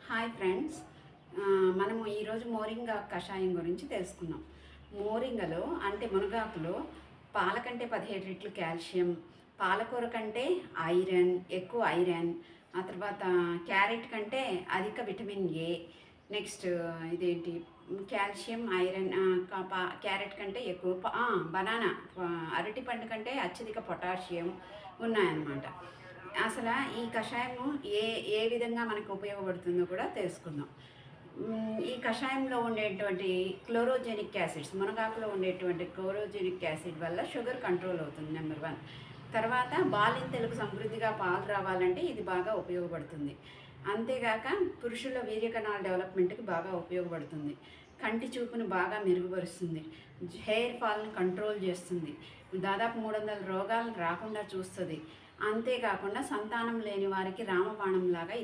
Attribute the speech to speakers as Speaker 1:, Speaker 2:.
Speaker 1: Hi friends. మనము ఈరోజు మోరింగా కషాయం గురించి తెలుసుకుందాం. మోరింగలో అంటే మునగాకులో పాల కంటే 17 రెట్లు కాల్షియం, పాలకూర కంటే ఐరన్, ఎక్కువ ఐరన్, ఆ తర్వాత క్యారెట్ కంటే అధిక విటమిన్ ఏ, నెక్స్ట్ ఇదేంటి కాల్షియం, ఐరన్, క్యారెట్ కంటే ఎక్కువ బనానా, అరటిపండు కంటే అత్యధిక పొటాషియం ఉన్నాయన్నమాట. అసలు ఈ కషాయము ఏ ఏ విధంగా మనకు ఉపయోగపడుతుందో కూడా తెలుసుకుందాం. ఈ కషాయంలో ఉండేటువంటి క్లోరోజెనిక్ యాసిడ్స్, మునగాకులో ఉండేటువంటి క్లోరోజెనిక్ యాసిడ్ వల్ల షుగర్ కంట్రోల్ అవుతుంది నెంబర్ 1. తర్వాత బాలింతలకు సమృద్ధిగా పాలు రావాలంటే ఇది బాగా ఉపయోగపడుతుంది. అంతేగాక పురుషుల వీర్యకణాల డెవలప్మెంట్కి బాగా ఉపయోగపడుతుంది. కంటి చూపును బాగా మెరుగుపరుస్తుంది. హెయిర్ ఫాల్ని కంట్రోల్ చేస్తుంది. దాదాపు 300 రోగాలు రాకుండా చూస్తుంది. అంతేకాకుండా సంతానం లేని వారికి రామబాణంలాగా ఇది